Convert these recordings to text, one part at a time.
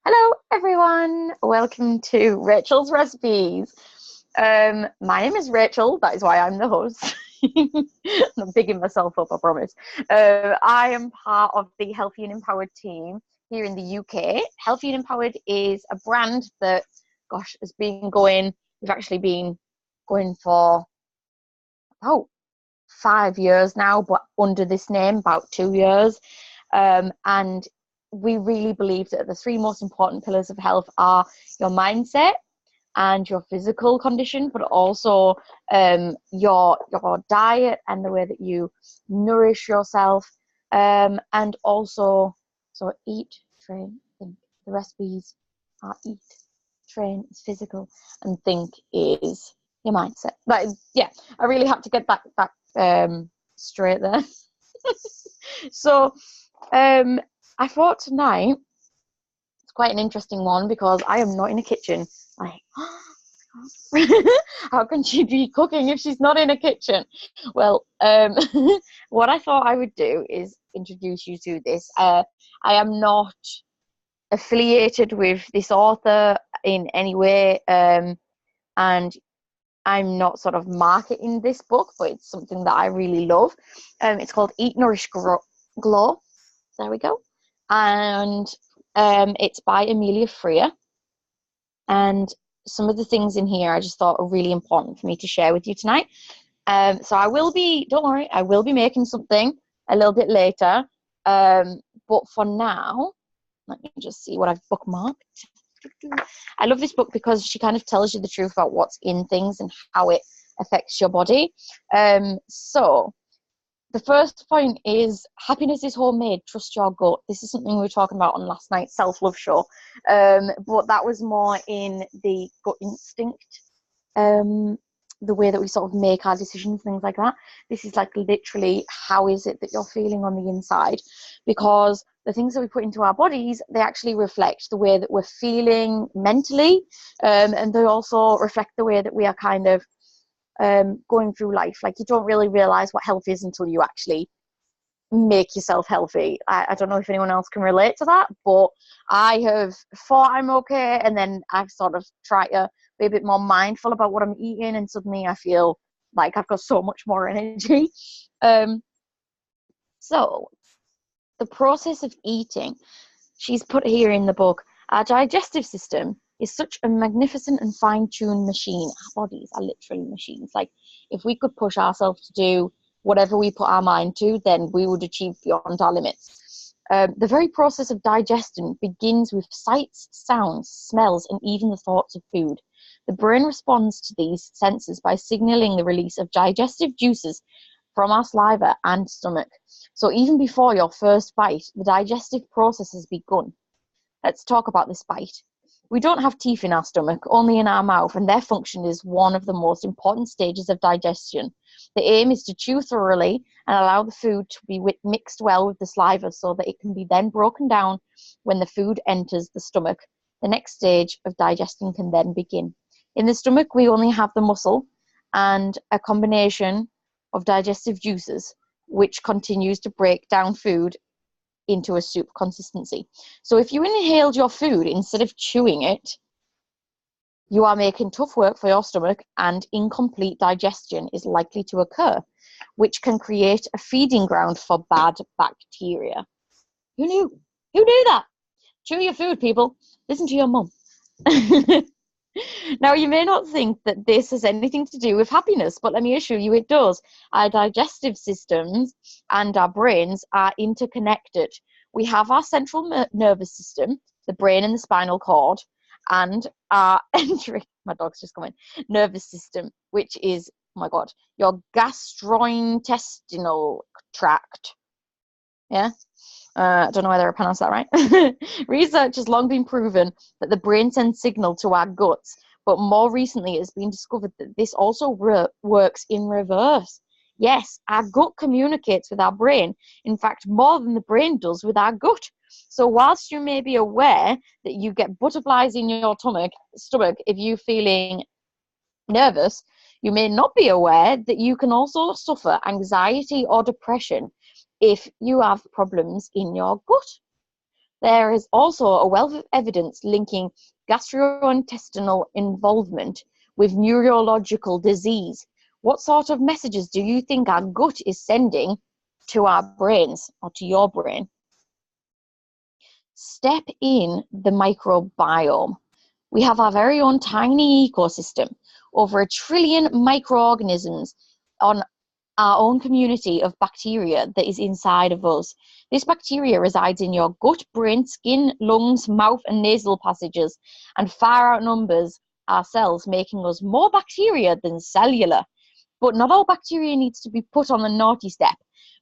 Hello, everyone. Welcome to Rachel's Recipes. My name is Rachel. That is why I'm the host. I'm bigging myself up, I promise. I am part of the Healthy and Empowered team here in the UK. Healthy and Empowered is a brand that, has been going. We've actually been going for about 5 years now, but under this name, about 2 years. And we really believe that the three most important pillars of health are your mindset and your physical condition, but also your diet and the way that you nourish yourself, and also eat, train, think. The recipes are eat, train is physical, and think is your mindset. Yeah, I really had to get that straight there. So I thought tonight it's quite an interesting one because I am not in a kitchen. Like, how can she be cooking if she's not in a kitchen? Well, what I thought I would do is introduce you to this. I am not affiliated with this author in any way, and I'm not sort of marketing this book, but it's something that I really love. It's called Eat, Nourish, Glow. There we go. And it's by Amelia Freer. And some of the things in here I just thought are really important for me to share with you tonight. So don't worry, I will be making something a little bit later. But for now, let me just see what I've bookmarked. I love this book because she kind of tells you the truth about what's in things and how it affects your body. So the first point is happiness is homemade. Trust your gut. This is something we were talking about on last night's self-love show. But that was more in the gut instinct, the way that we sort of make our decisions, things like that. This is like literally how is it that you're feeling on the inside, because the things that we put into our bodies, they actually reflect the way that we're feeling mentally, and they also reflect the way that we are kind of going through life. Like, you don't really realize what health is until you actually make yourself healthy. I don't know if anyone else can relate to that, but I have thought I'm okay, and then I've sort of tried to be a bit more mindful about what I'm eating, and suddenly I feel like I've got so much more energy. So the process of eating, she's put here in the book, our digestive system is such a magnificent and fine-tuned machine. Our bodies are literally machines. Like, if we could push ourselves to do whatever we put our mind to, then we would achieve beyond our limits. The very process of digestion begins with sights, sounds, smells, and even the thoughts of food. The brain responds to these senses by signaling the release of digestive juices from our saliva and stomach. So even before your first bite, the digestive process has begun. Let's talk about this bite. We don't have teeth in our stomach, only in our mouth, and their function is one of the most important stages of digestion. The aim is to chew thoroughly and allow the food to be mixed well with the saliva so that it can be then broken down when the food enters the stomach. The next stage of digesting can then begin. In the stomach, we only have the muscle and a combination of digestive juices, which continues to break down food into a soup consistency. So if you inhaled your food instead of chewing it, you are making tough work for your stomach, and incomplete digestion is likely to occur, which can create a feeding ground for bad bacteria. Who knew? Who knew that? Chew your food, people. Listen to your mum. Now, you may not think that this has anything to do with happiness, but let me assure you it does. Our digestive systems and our brains are interconnected. We have our central nervous system, the brain and the spinal cord, and our my dog's just coming, nervous system, which is, oh my God, your gastrointestinal tract. Yeah? I don't know whether I pronounced that right. Research has long been proven that the brain sends signal to our guts, but more recently it has been discovered that this also works in reverse. Yes, our gut communicates with our brain, in fact, more than the brain does with our gut. So whilst you may be aware that you get butterflies in your stomach if you're feeling nervous, you may not be aware that you can also suffer anxiety or depression if you have problems in your gut. There is also a wealth of evidence linking gastrointestinal involvement with neurological disease. What sort of messages do you think our gut is sending to our brains or to your brain? Step in the microbiome. We have our very own tiny ecosystem, over 1 trillion microorganisms on our own community of bacteria that is inside of us. This bacteria resides in your gut, brain, skin, lungs, mouth, and nasal passages, and far outnumbers our cells, making us more bacteria than cellular. But not all bacteria needs to be put on the naughty step.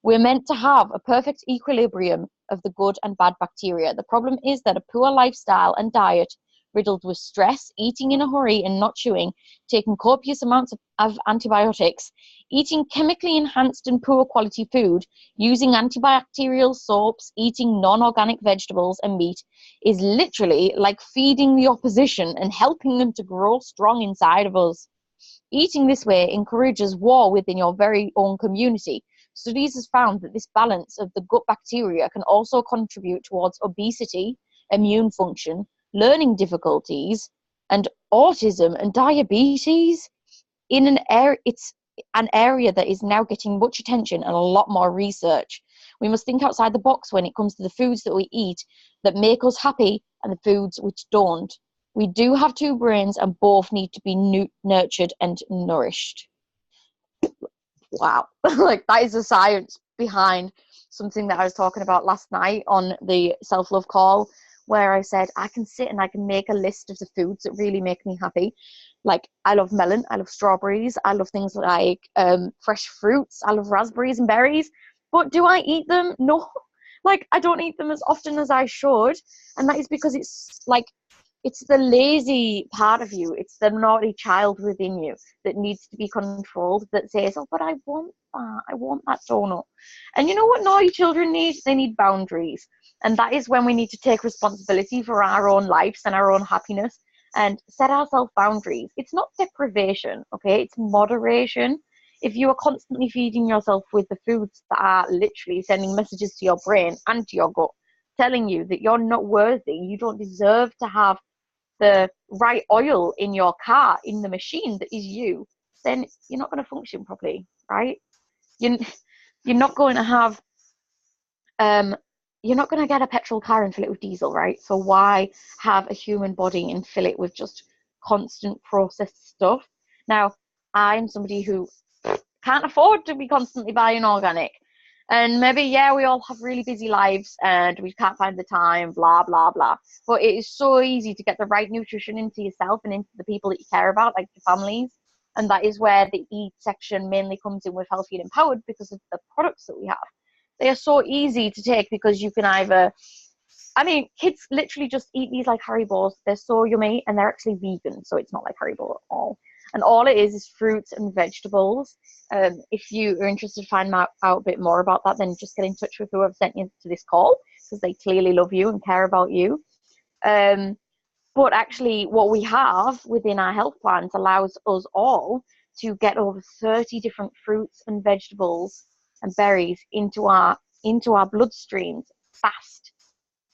We're meant to have a perfect equilibrium of the good and bad bacteria. The problem is that a poor lifestyle and diet, riddled with stress, eating in a hurry and not chewing, taking copious amounts of antibiotics, eating chemically enhanced and poor quality food, using antibacterial soaps, eating non-organic vegetables and meat, is literally like feeding the opposition and helping them to grow strong inside of us. Eating this way encourages war within your very own community. Studies have found that this balance of the gut bacteria can also contribute towards obesity, immune function, learning difficulties, and autism and diabetes. It's an area that is now getting much attention and a lot more research. We must think outside the box when it comes to the foods that we eat that make us happy and the foods which don't. We do have two brains and both need to be nurtured and nourished. Wow. Like, that is the science behind something that I was talking about last night on the self-love call, where I said I can sit and I can make a list of the foods that really make me happy. Like, I love melon, I love strawberries, I love things like fresh fruits, I love raspberries and berries. But do I eat them? No. Like, I don't eat them as often as I should. And that is because it's the lazy part of you. It's the naughty child within you that needs to be controlled, that says, oh, but I want that. I want that donut. And you know what naughty children need? They need boundaries. And that is when we need to take responsibility for our own lives and our own happiness and set ourselves boundaries. It's not deprivation, okay? It's moderation. If you are constantly feeding yourself with the foods that are literally sending messages to your brain and to your gut, telling you that you're not worthy, you don't deserve to have the right oil in your car, in the machine that is you, then you're not going to function properly, right? You're not going to have you're not going to get a petrol car and fill it with diesel, right? So why have a human body and fill it with just constant processed stuff? Now, I'm somebody who can't afford to be constantly buying organic. And maybe, yeah, we all have really busy lives and we can't find the time, blah, blah, blah. But it is so easy to get the right nutrition into yourself and into the people that you care about, like your families. And that is where the eat section mainly comes in with Healthy and Empowered, because of the products that we have. They are so easy to take because you can either, kids literally just eat these like Haribos. They're so yummy and they're actually vegan, so it's not like Haribo at all. And all it is fruits and vegetables. If you are interested to find out a bit more about that, then just get in touch with whoever sent you to this call, because they clearly love you and care about you. But actually, what we have within our health plans allows us all to get over 30 different fruits and vegetables and berries into our bloodstreams fast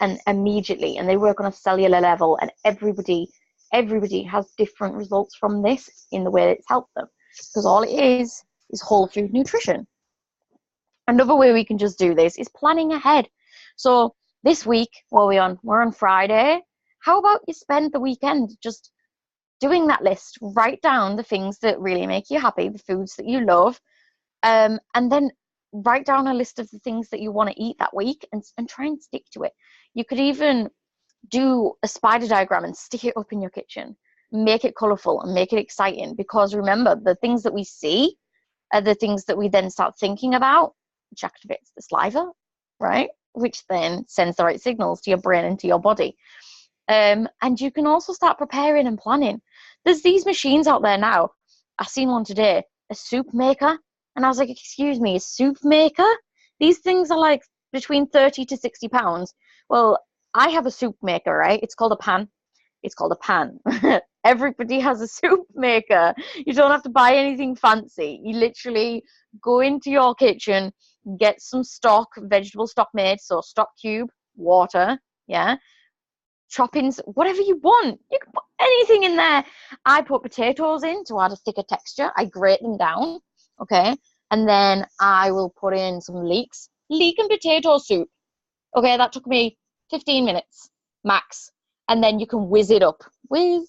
and immediately, and they work on a cellular level, and everybody has different results from this in the way that it's helped them, because all it is whole food nutrition. Another way we can just do this is planning ahead. So this week, we're on Friday. How about you spend the weekend just doing that list? Write down the things that really make you happy, the foods that you love, and then write down a list of the things that you want to eat that week, and try and stick to it. You could even do a spider diagram and stick it up in your kitchen. Make it colorful and make it exciting, because remember, the things that we see are the things that we then start thinking about, which activates the saliva, right? Which then sends the right signals to your brain and to your body. And you can also start preparing and planning. There's these machines out there now. I seen one today, a soup maker. And I was like, excuse me, a soup maker? These things are like between 30 to 60 pounds. Well, I have a soup maker, right? It's called a pan. It's called a pan. Everybody has a soup maker. You don't have to buy anything fancy. You literally go into your kitchen, get some stock, vegetable stock made, so stock cube, water, yeah, choppings, whatever you want. You can put anything in there. I put potatoes in to add a thicker texture. I grate them down, okay, and then I will put in some leek and potato soup. Okay, that took me 15 minutes max. And then you can whiz it up. Whiz.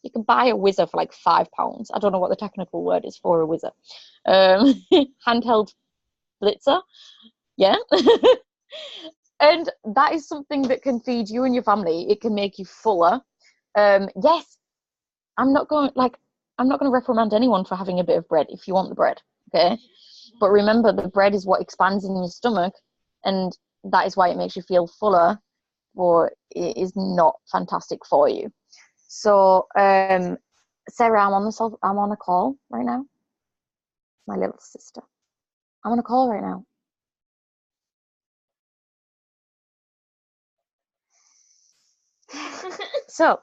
You can buy a whizzer for like £5. I don't know what the technical word is for a whizzer. Handheld blitzer. Yeah. And that is something that can feed you and your family. It can make you fuller. Yes, I'm not going to reprimand anyone for having a bit of bread if you want the bread. Okay. But remember, the bread is what expands in your stomach, and that is why it makes you feel fuller, or it is not fantastic for you. So, Sarah, I'm on a call right now. My little sister. I'm on a call right now. So,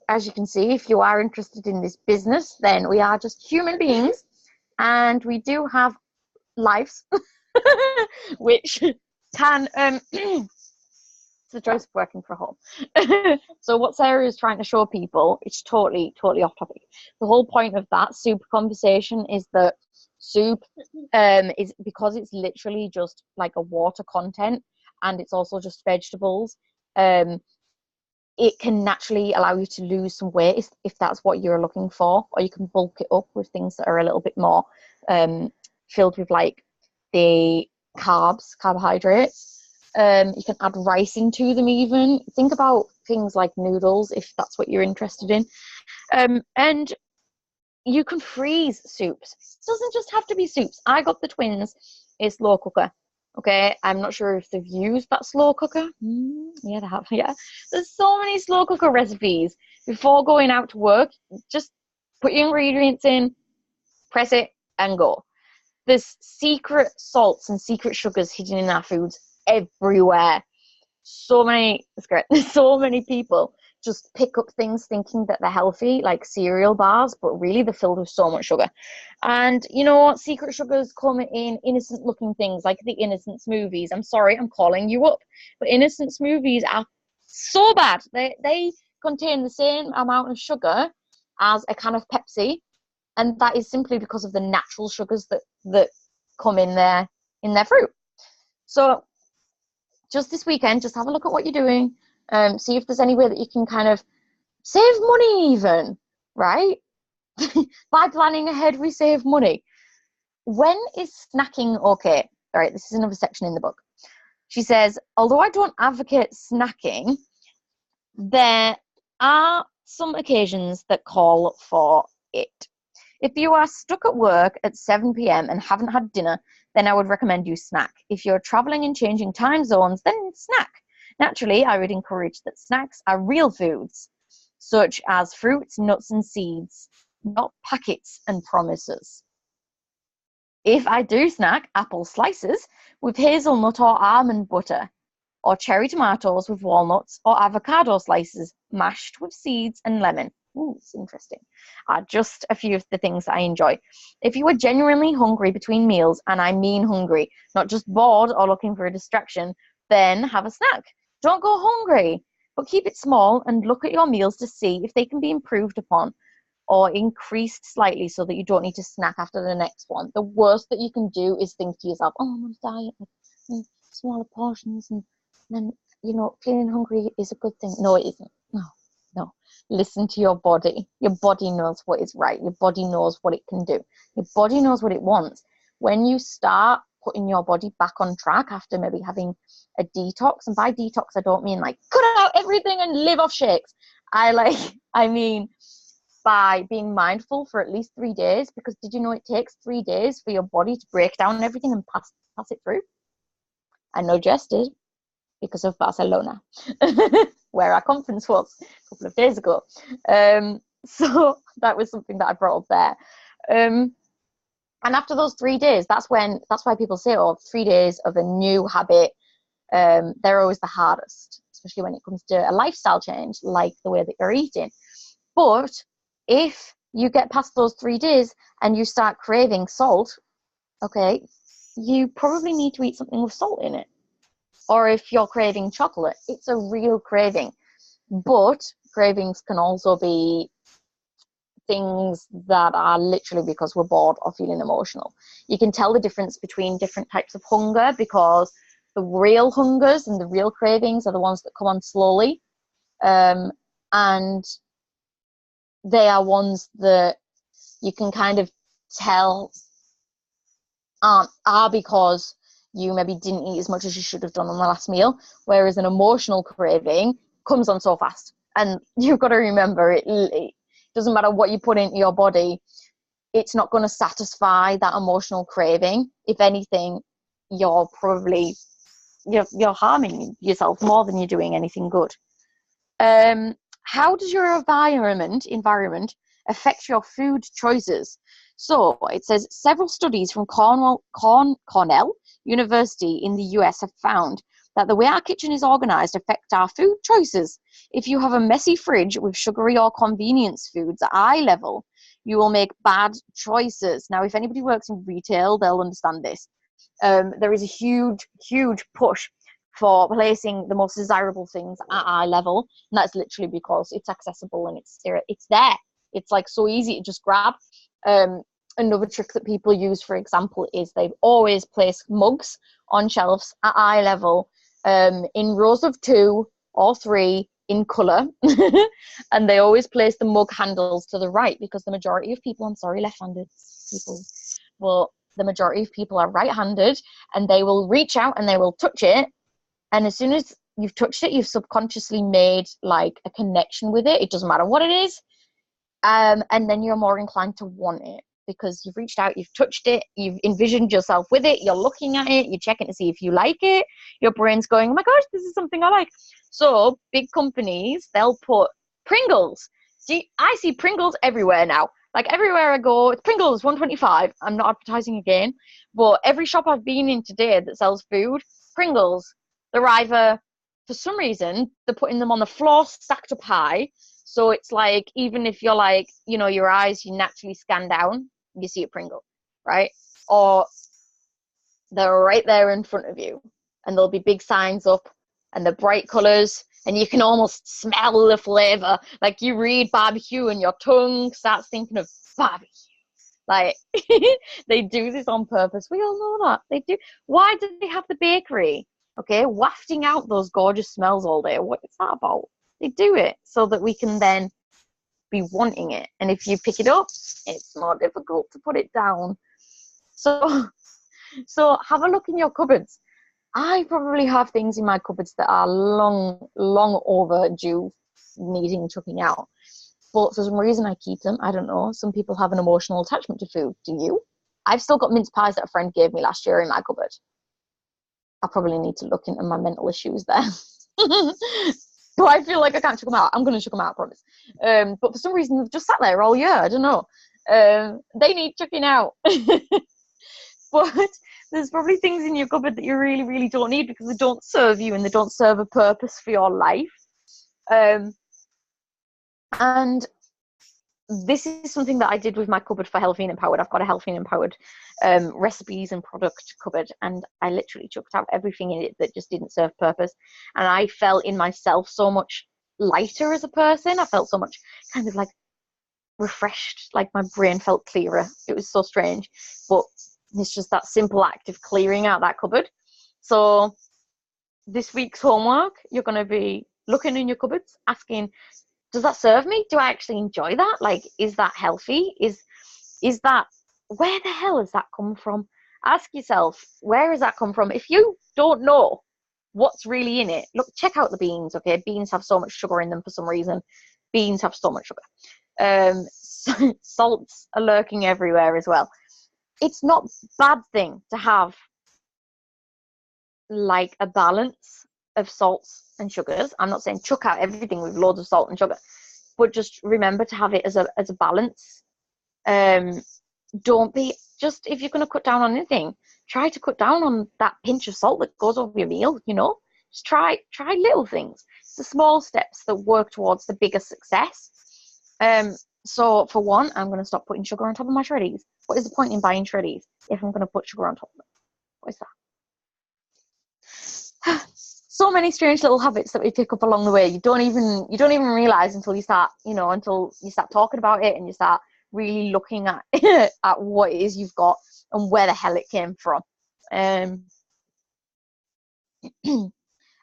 as you can see, if you are interested in this business, then we are just human beings, and we do have lives, which can it's the joys of working from home. So what Sarah is trying to show people, it's totally off topic. The whole point of that soup conversation is that soup is, because it's literally just like a water content, and it's also just vegetables, it can naturally allow you to lose some weight if that's what you're looking for, or you can bulk it up with things that are a little bit more filled with like the carbohydrates. You can add rice into them even. Think about things like noodles if that's what you're interested in. And you can freeze soups. It doesn't just have to be soups. I got the Twins a slow cooker. Okay, I'm not sure if they've used that slow cooker. Yeah, they have. Yeah, there's so many slow cooker recipes. Before going out to work, just put your ingredients in, press it, and go. There's secret salts and secret sugars hidden in our foods everywhere. So many, it's great. So many people just pick up things thinking that they're healthy, like cereal bars, but really they're filled with so much sugar. And you know what? Secret sugars come in innocent looking things like the innocent smoothies. I'm sorry, I'm calling you up. But innocent smoothies are so bad. They contain the same amount of sugar as a can of Pepsi. And that is simply because of the natural sugars that come in their fruit. So just this weekend, just have a look at what you're doing. See if there's any way that you can kind of save money even, right? By planning ahead, we save money. When is snacking okay? All right, this is another section in the book. She says, although I don't advocate snacking, there are some occasions that call for it. If you are stuck at work at 7 p.m. and haven't had dinner, then I would recommend you snack. If you're traveling and changing time zones, then snack. Naturally, I would encourage that snacks are real foods, such as fruits, nuts, and seeds, not packets and promises. If I do snack, apple slices with hazelnut or almond butter, or cherry tomatoes with walnuts, or avocado slices mashed with seeds and lemon. Ooh, it's interesting. Just a few of the things that I enjoy. If you are genuinely hungry between meals, and I mean hungry, not just bored or looking for a distraction, then have a snack. Don't go hungry, but keep it small and look at your meals to see if they can be improved upon or increased slightly so that you don't need to snack after the next one. The worst that you can do is think to yourself, oh, I'm on a diet, like, smaller portions, and then, you know, feeling hungry is a good thing. No, it isn't. No. Listen to your body. Your body knows what is right. Your body knows what it can do. Your body knows what it wants. When you start putting your body back on track after maybe having a detox, and by detox I don't mean like cut out everything and live off shakes. I mean by being mindful for at least 3 days, because did you know it takes 3 days for your body to break down everything and pass it through? I know Jess did, because of Barcelona, where our conference was a couple of days ago. So that was something that I brought up there. And after those 3 days, that's why people say, oh, 3 days of a new habit, they're always the hardest, especially when it comes to a lifestyle change, like the way that you're eating. But if you get past those 3 days and you start craving salt, okay, you probably need to eat something with salt in it. Or if you're craving chocolate, it's a real craving. But cravings can also be things that are literally because we're bored or feeling emotional. You can tell the difference between different types of hunger, because the real hungers and the real cravings are the ones that come on slowly. And they are ones that you can kind of tell are because you maybe didn't eat as much as you should have done on the last meal, whereas an emotional craving comes on so fast. And you've got to remember, it doesn't matter what you put into your body, it's not going to satisfy that emotional craving. If anything, you're probably you're harming yourself more than you're doing anything good. How does your environment affect your food choices? So it says several studies from Cornell University in the US have found that the way our kitchen is organized affects our food choices. If you have a messy fridge with sugary or convenience foods at eye level, you will make bad choices. Now, if anybody works in retail, they'll understand this. There is a huge push for placing the most desirable things at eye level, and that's literally because it's accessible and it's there. It's like so easy to just grab. Another trick that people use, for example, is they always place mugs on shelves at eye level, in rows of 2 or 3 in colour, and they always place the mug handles to the right, because the majority of people, I'm sorry, left-handed people, well, the majority of people are right-handed, and they will reach out and they will touch it, and as soon as you've touched it, you've subconsciously made like a connection with it. It doesn't matter what it is. And then you're more inclined to want it because you've reached out, you've touched it, you've envisioned yourself with it, you're looking at it, you're checking to see if you like it. Your brain's going, oh my gosh, this is something I like. So big companies, they'll put Pringles. See, I see Pringles everywhere now. Like everywhere I go, it's Pringles 125. I'm not advertising again, but every shop I've been in today that sells food, Pringles. They're either, for some reason, they're putting them on the floor stacked up high. So it's like, even if you're like, your eyes, you naturally scan down, you see a Pringle, right? Or they're right there in front of you, and there'll be big signs up, and the bright colors, and you can almost smell the flavor. Like you read barbecue and your tongue starts thinking of barbecue. Like they do this on purpose. We all know that they do. Why do they have the bakery? Okay, wafting out those gorgeous smells all day. What is that about? They do it so that we can then be wanting it. And if you pick it up, it's more difficult to put it down. So have a look in your cupboards. I probably have things in my cupboards that are long overdue needing chucking out. But for some reason I keep them. I don't know. Some people have an emotional attachment to food. Do you? I've still got mince pies that a friend gave me last year in my cupboard. I probably need to look into my mental issues there. Do I feel like I can't chuck them out? I'm going to chuck them out, I promise. But for some reason, they've just sat there all year. I don't know. They need chucking out. But there's probably things in your cupboard that you really, really don't need because they don't serve you and they don't serve a purpose for your life. And this is something that I did with my cupboard for Healthy and Empowered. I've got a Healthy and Empowered recipes and product cupboard, and I literally chucked out everything in it that just didn't serve purpose. And I felt in myself so much lighter as a person. I felt so much kind of like refreshed, like my brain felt clearer. It was so strange, but it's just that simple act of clearing out that cupboard. So this week's homework, you're going to be looking in your cupboards, asking, does that serve me? Do I actually enjoy that? Like, is that healthy? Is that, where the hell has that come from? Ask yourself, where has that come from? If you don't know what's really in it, look, check out the beans, okay? Beans have so much sugar in them for some reason. Beans have so much sugar. Salts are lurking everywhere as well. It's not a bad thing to have like a balance of salts and sugars. I'm not saying chuck out everything with loads of salt and sugar, but just remember to have it as a balance. Don't be, just if you're going to cut down on anything, try to cut down on that pinch of salt that goes over your meal. Just try little things, the small steps that work towards the bigger success. So for one, I'm going to stop putting sugar on top of my shreddies. What is the point in buying shreddies if I'm going to put sugar on top of them? What is that? so many strange little habits that we pick up along the way. You don't even realize until you start, talking about it and you start really looking at at what it is you've got and where the hell it came from. And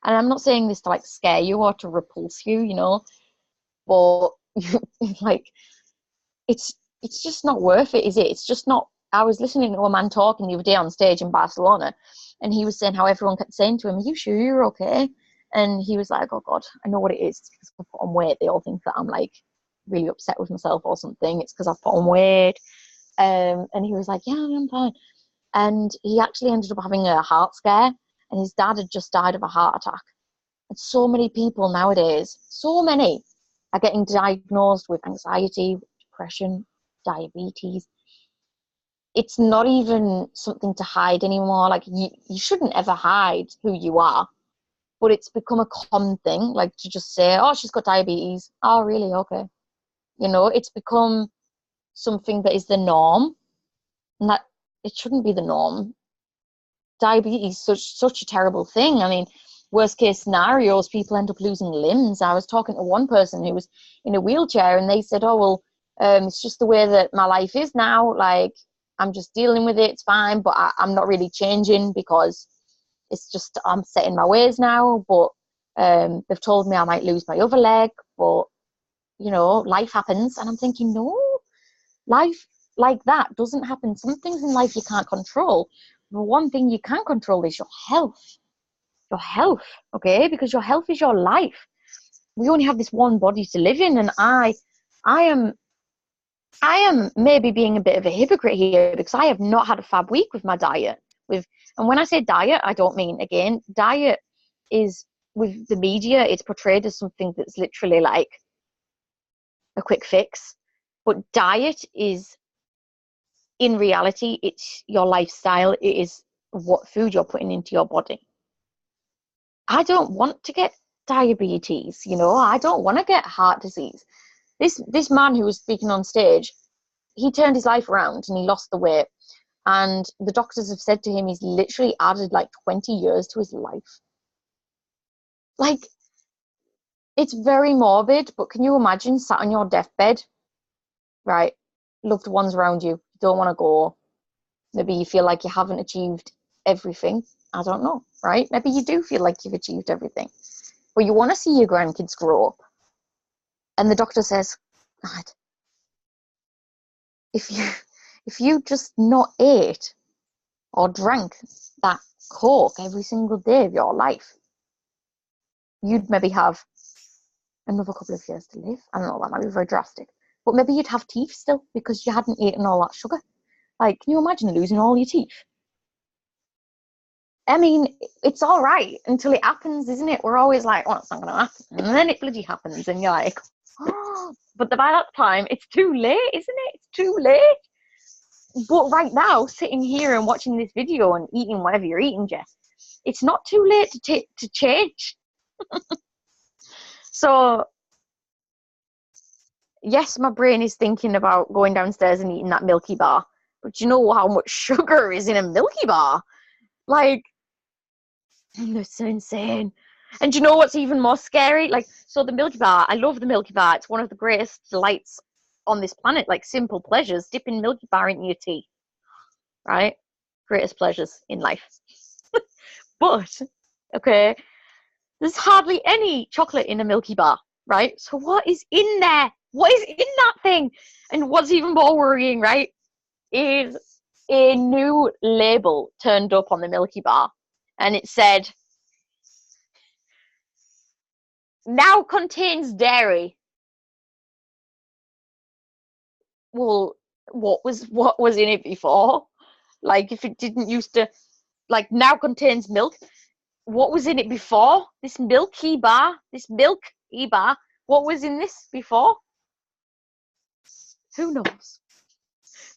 I'm not saying this to like scare you or to repulse you, but like it's just not worth it, is it? It's just not. I was listening to a man talking the other day on stage in Barcelona, and he was saying how everyone kept saying to him, "Are you sure you're okay?" And he was like, "Oh God, I know what it is. It's because I put on weight. They all think that I'm like really upset with myself or something. It's because I've put on weight." And he was like, "Yeah, I'm fine." And he actually ended up having a heart scare, and his dad had just died of a heart attack. And so many people nowadays, so many, are getting diagnosed with anxiety, depression, diabetes. It's not even something to hide anymore. Like you shouldn't ever hide who you are, but it's become a common thing, like to just say, "Oh, she's got diabetes." Oh, really? Okay. It's become something that is the norm, and that it shouldn't be the norm. Diabetes is such a terrible thing. I mean, worst case scenarios, people end up losing limbs. I was talking to one person who was in a wheelchair, and they said, "Oh, well, it's just the way that my life is now. Like, I'm just dealing with it. It's fine, but I'm not really changing because it's just I'm set in my ways now. But they've told me I might lose my other leg, but life happens." And I'm thinking, no, life like that doesn't happen. Some things in life you can't control. The one thing you can control is your health. Your health, okay? Because your health is your life. We only have this one body to live in, and I am maybe being a bit of a hypocrite here because I have not had a fab week with my diet. And when I say diet, I don't mean, again, diet is, with the media, it's portrayed as something that's literally like a quick fix. But diet is, in reality, it's your lifestyle. It is what food you're putting into your body. I don't want to get diabetes, I don't want to get heart disease. This man who was speaking on stage, he turned his life around and he lost the weight. And the doctors have said to him he's literally added like 20 years to his life. Like, it's very morbid, but can you imagine sat on your deathbed, right? Loved ones around you, don't want to go. Maybe you feel like you haven't achieved everything. I don't know, right? Maybe you do feel like you've achieved everything, but you want to see your grandkids grow up. And the doctor says, God, if you just not ate or drank that Coke every single day of your life, you'd maybe have another couple of years to live. I don't know, that might be very drastic. But maybe you'd have teeth still because you hadn't eaten all that sugar. Like, can you imagine losing all your teeth? I mean, it's all right until it happens, isn't it? We're always like, "Oh, it's not going to happen." And then it bloody happens, and you're like, "Oh." But by that time, it's too late, isn't it? It's too late. But right now, sitting here and watching this video and eating whatever you're eating, Jess, it's not too late to change. So, yes, my brain is thinking about going downstairs and eating that Milky Bar. But do you know how much sugar is in a Milky Bar? Like, it's so insane. And do you know what's even more scary? Like, so the Milky Bar, I love the Milky Bar. It's one of the greatest delights on this planet, like simple pleasures. Dipping Milky Bar into your tea, right? Greatest pleasures in life. But, okay, there's hardly any chocolate in a Milky Bar, right? So what is in there? What is in that thing? And what's even more worrying, right, is a new label turned up on the Milky Bar, and it said, "Now contains dairy." Well, what was in it before? Like, if it didn't used to, like, now contains milk. What was in it before? This milk bar, what was in this before? Who knows?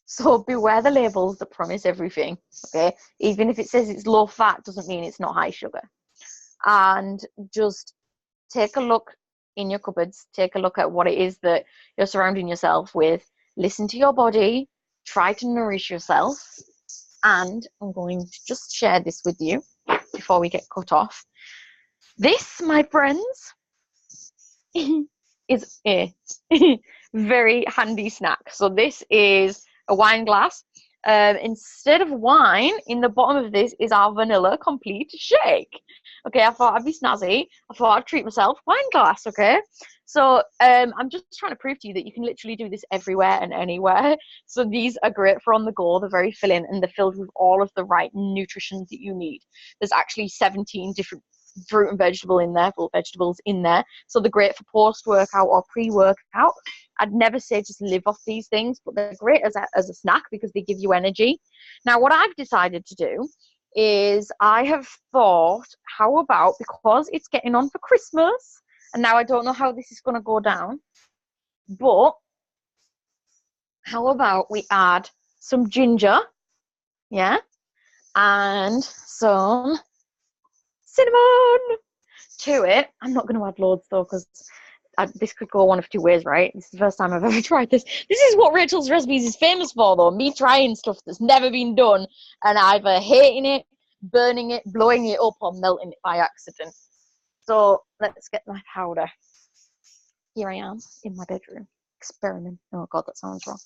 So beware the labels that promise everything, okay? Even if it says it's low fat, doesn't mean it's not high sugar. And just take a look in your cupboards, take a look at what it is that you're surrounding yourself with, listen to your body, try to nourish yourself. And I'm going to just share this with you before we get cut off. This, my friends, is a very handy snack. So this is a wine glass. Instead of wine, in the bottom of this is our vanilla complete shake. Okay, I thought I'd be snazzy. I thought I'd treat myself. Wine glass, okay? So I'm just trying to prove to you that you can literally do this everywhere and anywhere. So these are great for on the go. They're very filling and they're filled with all of the right nutrition that you need. There's actually 17 different fruit and vegetables in there. So they're great for post-workout or pre-workout. I'd never say just live off these things, but they're great as a snack because they give you energy. Now, what I've decided to do is I have thought, how about, because it's getting on for Christmas, and now I don't know how this is going to go down, but how about we add some ginger, yeah, and some cinnamon to it. I'm not going to add loads though, because this could go one of two ways, right? This is the first time I've ever tried this. This is what Rachel's Recipes is famous for, though. Me trying stuff that's never been done and either hating it, burning it, blowing it up, or melting it by accident. So let's get my powder. Here I am in my bedroom. Oh, God, that sounds wrong.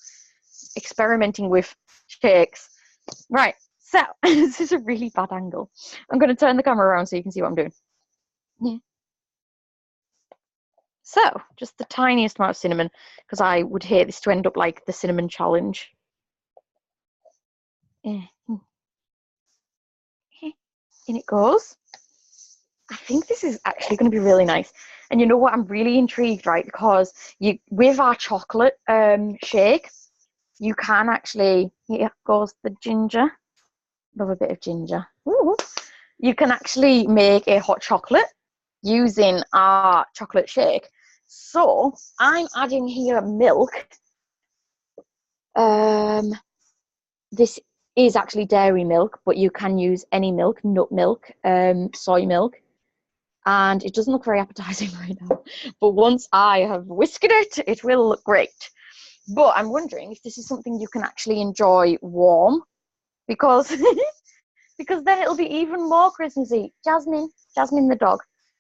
Experimenting with shakes. Right, so this is a really bad angle. I'm going to turn the camera around so you can see what I'm doing. Yeah. So, just the tiniest amount of cinnamon, because I would hate this to end up like the cinnamon challenge. In it goes. I think this is actually going to be really nice. And you know what? I'm really intrigued, right? Because with our chocolate shake, you can actually, here goes the ginger. Love a bit of ginger. Ooh. You can actually make a hot chocolate using our chocolate shake. So I'm adding here milk. This is actually dairy milk, but you can use any milk, nut milk, soy milk. And it doesn't look very appetizing right now. But once I have whisked it, it will look great. But I'm wondering if this is something you can actually enjoy warm, because because then it'll be even more Christmassy. Jasmine the dog.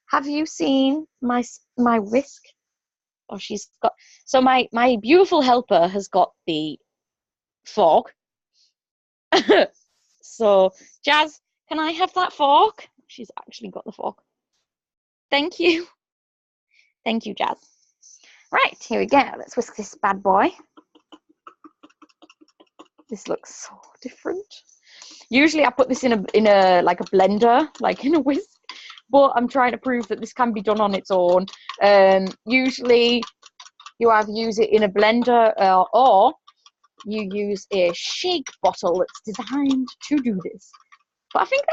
Have you seen my whisk? Oh, she's got. So my beautiful helper has got the fork. So Jazz, can I have that fork? She's actually got the fork. Thank you. Thank you, Jazz. Right, here we go. Let's whisk this bad boy. This looks so different. Usually I put this in a like a blender, like in a whisk, but I'm trying to prove that this can be done on its own. Usually you either use it in a blender or you use a shake bottle that's designed to do this. But I think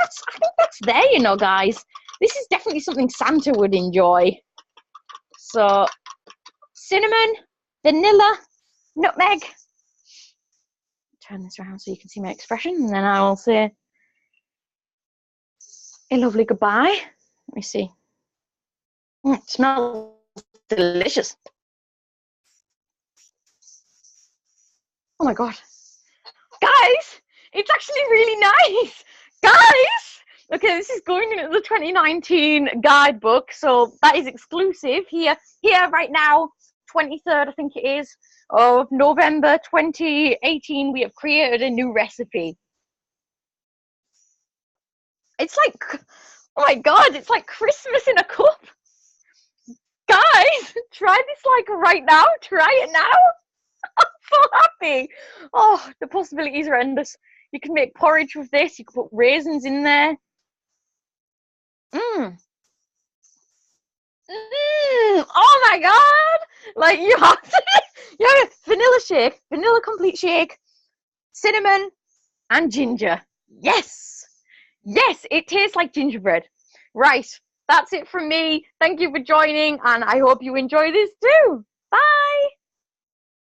that's there, you know, guys. This is definitely something Santa would enjoy. So cinnamon, vanilla, nutmeg. Turn this around so you can see my expression, and then I will say a lovely goodbye. Let me see. It smells delicious. Oh my God. Guys, it's actually really nice. Guys! Okay, this is going into the 2019 guidebook, so that is exclusive here right now, 23rd, I think it is, of November 2018. We have created a new recipe. It's like, oh my God, it's like Christmas in a cup. Guys, try this like right now. Try it now. I'm so happy. Oh, the possibilities are endless. You can make porridge with this. You can put raisins in there. Oh my God. Like you have to, yeah, vanilla shake, vanilla complete shake, cinnamon and ginger. Yes. Yes, it tastes like gingerbread. Right. That's it from me. Thank you for joining, and I hope you enjoy this too.